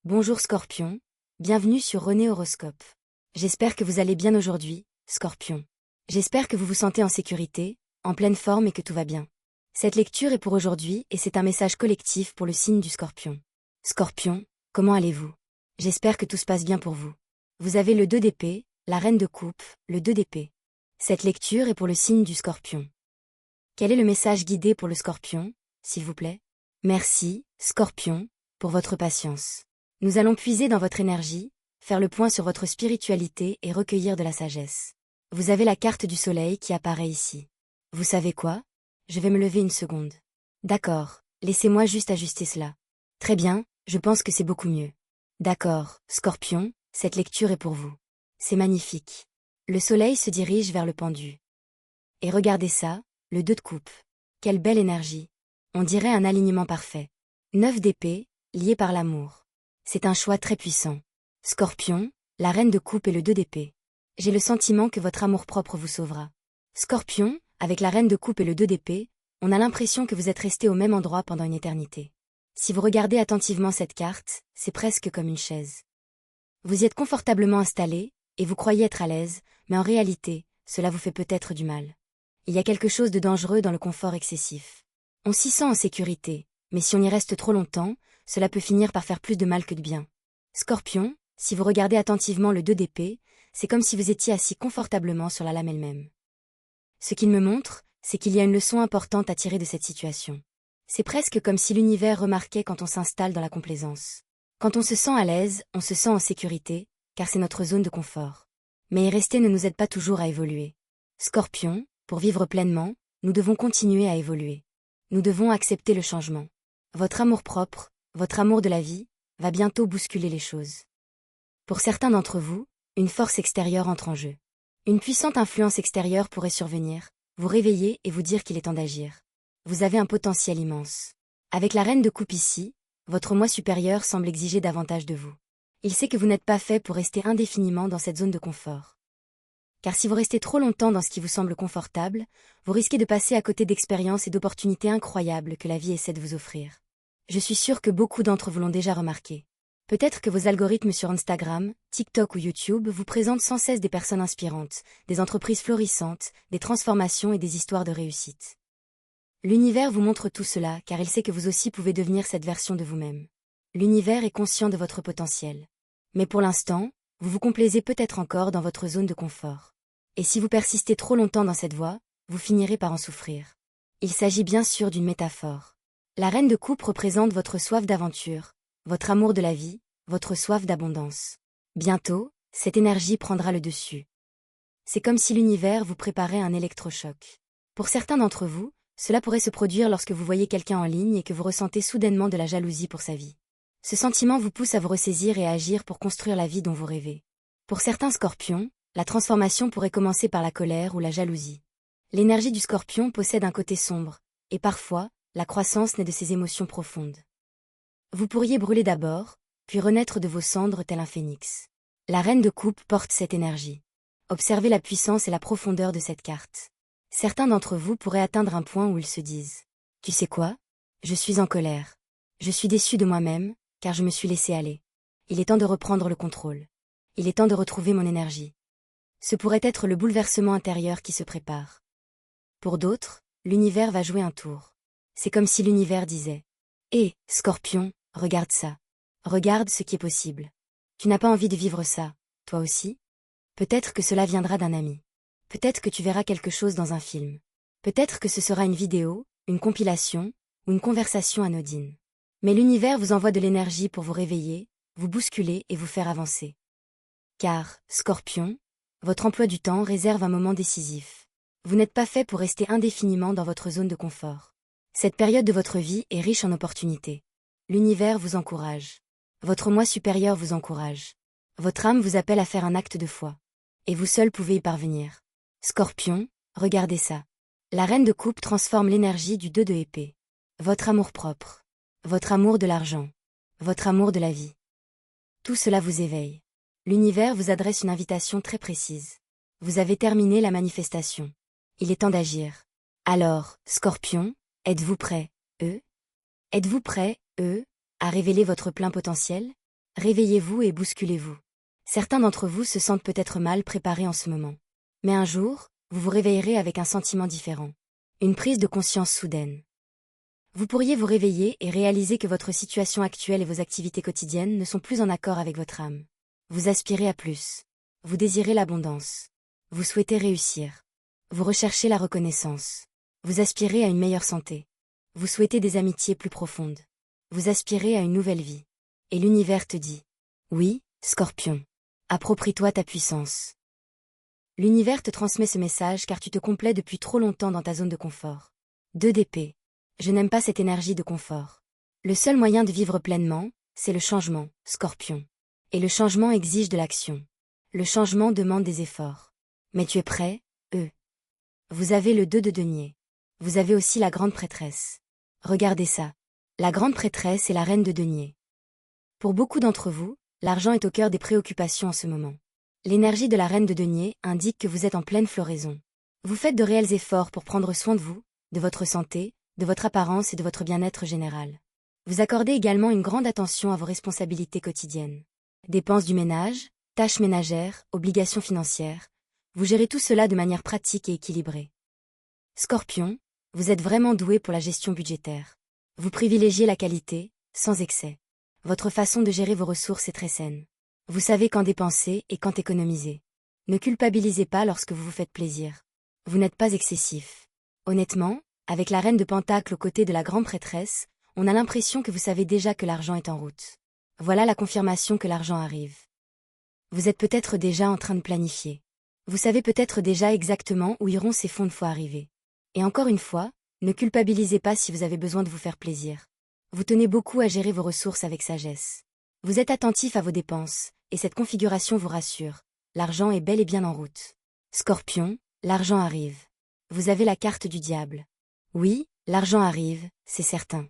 Bonjour Scorpion, bienvenue sur René Horoscope. J'espère que vous allez bien aujourd'hui, Scorpion. J'espère que vous vous sentez en sécurité, en pleine forme et que tout va bien. Cette lecture est pour aujourd'hui et c'est un message collectif pour le signe du Scorpion. Scorpion, comment allez-vous? J'espère que tout se passe bien pour vous. Vous avez le 2 d'épée, la reine de coupe, le 2 d'épée. Cette lecture est pour le signe du Scorpion. Quel est le message guidé pour le Scorpion, s'il vous plaît? Merci, Scorpion, pour votre patience. Nous allons puiser dans votre énergie, faire le point sur votre spiritualité et recueillir de la sagesse. Vous avez la carte du soleil qui apparaît ici. Vous savez quoi? Je vais me lever une seconde. D'accord, laissez-moi juste ajuster cela. Très bien, je pense que c'est beaucoup mieux. D'accord, Scorpion, cette lecture est pour vous. C'est magnifique. Le soleil se dirige vers le pendu. Et regardez ça, le 2 de coupe. Quelle belle énergie. On dirait un alignement parfait. 9 d'épée, lié par l'amour. C'est un choix très puissant. Scorpion, la reine de coupe et le 2 d'épée. J'ai le sentiment que votre amour-propre vous sauvera. Scorpion, avec la reine de coupe et le 2 d'épée, on a l'impression que vous êtes resté au même endroit pendant une éternité. Si vous regardez attentivement cette carte, c'est presque comme une chaise. Vous y êtes confortablement installé, et vous croyez être à l'aise, mais en réalité, cela vous fait peut-être du mal. Il y a quelque chose de dangereux dans le confort excessif. On s'y sent en sécurité, mais si on y reste trop longtemps, cela peut finir par faire plus de mal que de bien. Scorpion, si vous regardez attentivement le 2 d'épée, c'est comme si vous étiez assis confortablement sur la lame elle-même. Ce qu'il me montre, c'est qu'il y a une leçon importante à tirer de cette situation. C'est presque comme si l'univers remarquait quand on s'installe dans la complaisance. Quand on se sent à l'aise, on se sent en sécurité, car c'est notre zone de confort. Mais y rester ne nous aide pas toujours à évoluer. Scorpion, pour vivre pleinement, nous devons continuer à évoluer. Nous devons accepter le changement. Votre amour-propre, votre amour de la vie, va bientôt bousculer les choses. Pour certains d'entre vous, une force extérieure entre en jeu. Une puissante influence extérieure pourrait survenir, vous réveiller et vous dire qu'il est temps d'agir. Vous avez un potentiel immense. Avec la reine de coupe ici, votre moi supérieur semble exiger davantage de vous. Il sait que vous n'êtes pas fait pour rester indéfiniment dans cette zone de confort. Car si vous restez trop longtemps dans ce qui vous semble confortable, vous risquez de passer à côté d'expériences et d'opportunités incroyables que la vie essaie de vous offrir. Je suis sûre que beaucoup d'entre vous l'ont déjà remarqué. Peut-être que vos algorithmes sur Instagram, TikTok ou YouTube vous présentent sans cesse des personnes inspirantes, des entreprises florissantes, des transformations et des histoires de réussite. L'univers vous montre tout cela car il sait que vous aussi pouvez devenir cette version de vous-même. L'univers est conscient de votre potentiel. Mais pour l'instant, vous vous complaisez peut-être encore dans votre zone de confort. Et si vous persistez trop longtemps dans cette voie, vous finirez par en souffrir. Il s'agit bien sûr d'une métaphore. La reine de coupe représente votre soif d'aventure, votre amour de la vie, votre soif d'abondance. Bientôt, cette énergie prendra le dessus. C'est comme si l'univers vous préparait un électrochoc. Pour certains d'entre vous, cela pourrait se produire lorsque vous voyez quelqu'un en ligne et que vous ressentez soudainement de la jalousie pour sa vie. Ce sentiment vous pousse à vous ressaisir et à agir pour construire la vie dont vous rêvez. Pour certains scorpions, la transformation pourrait commencer par la colère ou la jalousie. L'énergie du scorpion possède un côté sombre, et parfois, la croissance naît de ces émotions profondes. Vous pourriez brûler d'abord, puis renaître de vos cendres tel un phénix. La reine de coupe porte cette énergie. Observez la puissance et la profondeur de cette carte. Certains d'entre vous pourraient atteindre un point où ils se disent « Tu sais quoi? Je suis en colère. Je suis déçu de moi-même, car je me suis laissé aller. Il est temps de reprendre le contrôle. Il est temps de retrouver mon énergie. » Ce pourrait être le bouleversement intérieur qui se prépare. Pour d'autres, l'univers va jouer un tour. C'est comme si l'univers disait « Hé, Scorpion, regarde ça. Regarde ce qui est possible. Tu n'as pas envie de vivre ça, toi aussi? Peut-être que cela viendra d'un ami. Peut-être que tu verras quelque chose dans un film. Peut-être que ce sera une vidéo, une compilation, ou une conversation anodine. Mais l'univers vous envoie de l'énergie pour vous réveiller, vous bousculer et vous faire avancer. Car, Scorpion, votre emploi du temps réserve un moment décisif. Vous n'êtes pas fait pour rester indéfiniment dans votre zone de confort. Cette période de votre vie est riche en opportunités. L'univers vous encourage. Votre moi supérieur vous encourage. Votre âme vous appelle à faire un acte de foi. Et vous seul pouvez y parvenir. Scorpion, regardez ça. La reine de coupe transforme l'énergie du 2 de épée. Votre amour-propre. Votre amour de l'argent. Votre amour de la vie. Tout cela vous éveille. L'univers vous adresse une invitation très précise. Vous avez terminé la manifestation. Il est temps d'agir. Alors, Scorpion, êtes-vous prêt, Êtes-vous prêt, à révéler votre plein potentiel? Réveillez-vous et bousculez-vous. Certains d'entre vous se sentent peut-être mal préparés en ce moment. Mais un jour, vous vous réveillerez avec un sentiment différent. Une prise de conscience soudaine. Vous pourriez vous réveiller et réaliser que votre situation actuelle et vos activités quotidiennes ne sont plus en accord avec votre âme. Vous aspirez à plus. Vous désirez l'abondance. Vous souhaitez réussir. Vous recherchez la reconnaissance. Vous aspirez à une meilleure santé. Vous souhaitez des amitiés plus profondes. Vous aspirez à une nouvelle vie. Et l'univers te dit: oui, Scorpion. Approprie-toi ta puissance. L'univers te transmet ce message car tu te complais depuis trop longtemps dans ta zone de confort. 2 d'épée. Je n'aime pas cette énergie de confort. Le seul moyen de vivre pleinement, c'est le changement, Scorpion. Et le changement exige de l'action. Le changement demande des efforts. Mais tu es prêt, Vous avez le 2 de denier. Vous avez aussi la grande prêtresse. Regardez ça. La grande prêtresse est la reine de denier. Pour beaucoup d'entre vous, l'argent est au cœur des préoccupations en ce moment. L'énergie de la reine de denier indique que vous êtes en pleine floraison. Vous faites de réels efforts pour prendre soin de vous, de votre santé, de votre apparence et de votre bien-être général. Vous accordez également une grande attention à vos responsabilités quotidiennes. Dépenses du ménage, tâches ménagères, obligations financières. Vous gérez tout cela de manière pratique et équilibrée. Scorpion, vous êtes vraiment doué pour la gestion budgétaire. Vous privilégiez la qualité, sans excès. Votre façon de gérer vos ressources est très saine. Vous savez quand dépenser et quand économiser. Ne culpabilisez pas lorsque vous vous faites plaisir. Vous n'êtes pas excessif. Honnêtement, avec la reine de Pentacle aux côtés de la grande prêtresse, on a l'impression que vous savez déjà que l'argent est en route. Voilà la confirmation que l'argent arrive. Vous êtes peut-être déjà en train de planifier. Vous savez peut-être déjà exactement où iront ces fonds une fois arrivés. Et encore une fois, ne culpabilisez pas si vous avez besoin de vous faire plaisir. Vous tenez beaucoup à gérer vos ressources avec sagesse. Vous êtes attentif à vos dépenses, et cette configuration vous rassure. L'argent est bel et bien en route. Scorpion, l'argent arrive. Vous avez la carte du diable. Oui, l'argent arrive, c'est certain.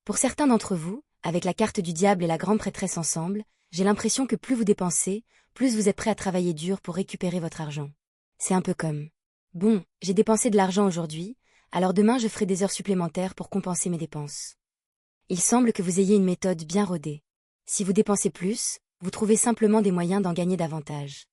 Pour certains d'entre vous, avec la carte du diable et la grande prêtresse ensemble, j'ai l'impression que plus vous dépensez, plus vous êtes prêt à travailler dur pour récupérer votre argent. C'est un peu comme: bon, j'ai dépensé de l'argent aujourd'hui, alors demain je ferai des heures supplémentaires pour compenser mes dépenses. Il semble que vous ayez une méthode bien rodée. Si vous dépensez plus, vous trouvez simplement des moyens d'en gagner davantage.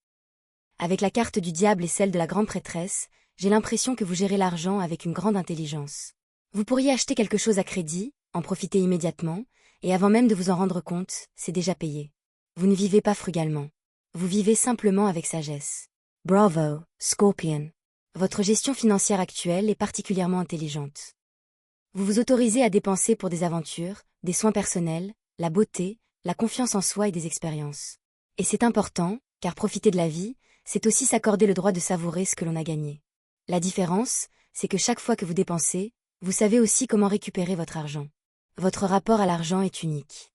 Avec la carte du diable et celle de la grande prêtresse, j'ai l'impression que vous gérez l'argent avec une grande intelligence. Vous pourriez acheter quelque chose à crédit, en profiter immédiatement, et avant même de vous en rendre compte, c'est déjà payé. Vous ne vivez pas frugalement. Vous vivez simplement avec sagesse. Bravo, Scorpion. Votre gestion financière actuelle est particulièrement intelligente. Vous vous autorisez à dépenser pour des aventures, des soins personnels, la beauté, la confiance en soi et des expériences. Et c'est important, car profiter de la vie, c'est aussi s'accorder le droit de savourer ce que l'on a gagné. La différence, c'est que chaque fois que vous dépensez, vous savez aussi comment récupérer votre argent. Votre rapport à l'argent est unique.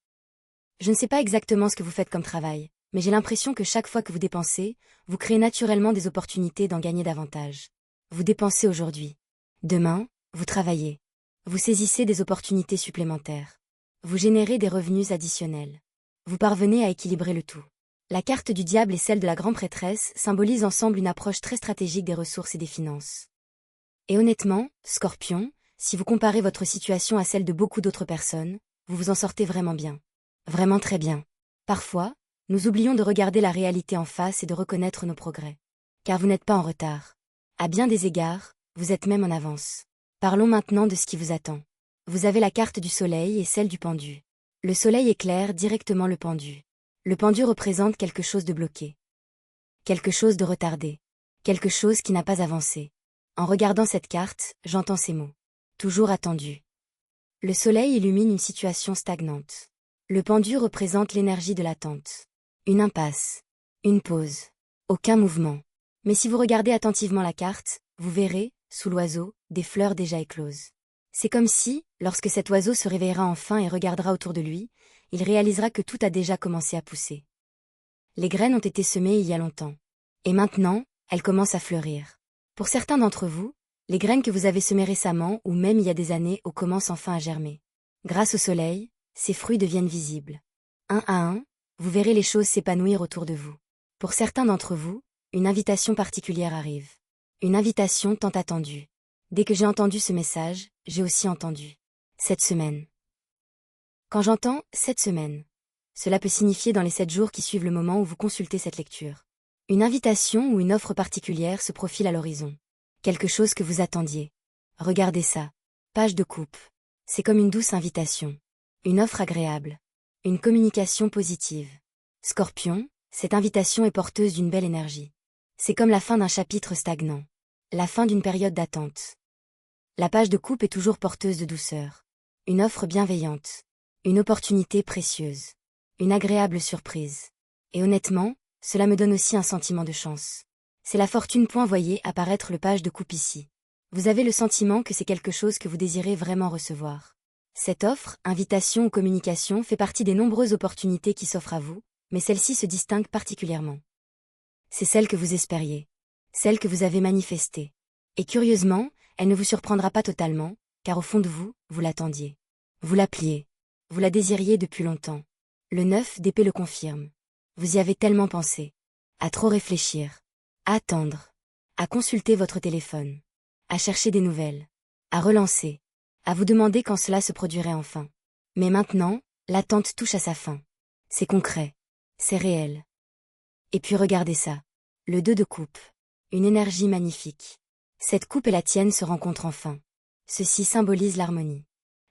Je ne sais pas exactement ce que vous faites comme travail, mais j'ai l'impression que chaque fois que vous dépensez, vous créez naturellement des opportunités d'en gagner davantage. Vous dépensez aujourd'hui. Demain, vous travaillez. Vous saisissez des opportunités supplémentaires. Vous générez des revenus additionnels. Vous parvenez à équilibrer le tout. La carte du diable et celle de la grande prêtresse symbolisent ensemble une approche très stratégique des ressources et des finances. Et honnêtement, Scorpion, si vous comparez votre situation à celle de beaucoup d'autres personnes, vous vous en sortez vraiment bien. Vraiment très bien. Parfois, nous oublions de regarder la réalité en face et de reconnaître nos progrès. Car vous n'êtes pas en retard. À bien des égards, vous êtes même en avance. Parlons maintenant de ce qui vous attend. Vous avez la carte du soleil et celle du pendu. Le soleil éclaire directement le pendu. Le pendu représente quelque chose de bloqué. Quelque chose de retardé. Quelque chose qui n'a pas avancé. En regardant cette carte, j'entends ces mots. Toujours attendu. Le soleil illumine une situation stagnante. Le pendu représente l'énergie de l'attente. Une impasse. Une pause. Aucun mouvement. Mais si vous regardez attentivement la carte, vous verrez, sous l'oiseau, des fleurs déjà écloses. C'est comme si, lorsque cet oiseau se réveillera enfin et regardera autour de lui, il réalisera que tout a déjà commencé à pousser. Les graines ont été semées il y a longtemps. Et maintenant, elles commencent à fleurir. Pour certains d'entre vous, les graines que vous avez semées récemment ou même il y a des années commencent enfin à germer. Grâce au soleil, ces fruits deviennent visibles. Un à un, vous verrez les choses s'épanouir autour de vous. Pour certains d'entre vous, une invitation particulière arrive. Une invitation tant attendue. Dès que j'ai entendu ce message, j'ai aussi entendu. Cette semaine. Quand j'entends « cette semaine », Cela peut signifier dans les 7 jours qui suivent le moment où vous consultez cette lecture. Une invitation ou une offre particulière se profile à l'horizon. Quelque chose que vous attendiez. Regardez ça. Page de coupe. C'est comme une douce invitation. Une offre agréable. Une communication positive. Scorpion, cette invitation est porteuse d'une belle énergie. C'est comme la fin d'un chapitre stagnant. La fin d'une période d'attente. La page de coupe est toujours porteuse de douceur. Une offre bienveillante. Une opportunité précieuse. Une agréable surprise. Et honnêtement, cela me donne aussi un sentiment de chance. C'est la fortune. Voyez apparaître le page de coupe ici. Vous avez le sentiment que c'est quelque chose que vous désirez vraiment recevoir. Cette offre, invitation ou communication fait partie des nombreuses opportunités qui s'offrent à vous, mais celle-ci se distingue particulièrement. C'est celle que vous espériez. Celle que vous avez manifestée. Et curieusement, elle ne vous surprendra pas totalement, car au fond de vous, vous l'attendiez. Vous l'appeliez. Vous la désiriez depuis longtemps. Le 9 d'épée le confirme. Vous y avez tellement pensé. À trop réfléchir. À attendre. À consulter votre téléphone. À chercher des nouvelles. À relancer. À vous demander quand cela se produirait enfin. Mais maintenant, l'attente touche à sa fin. C'est concret. C'est réel. Et puis regardez ça. Le 2 de coupe. Une énergie magnifique. Cette coupe et la tienne se rencontrent enfin. Ceci symbolise l'harmonie.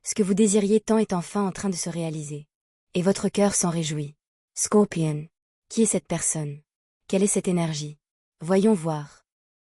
Ce que vous désiriez tant est enfin en train de se réaliser. Et votre cœur s'en réjouit. Scorpion. Qui est cette personne? Quelle est cette énergie? Voyons voir.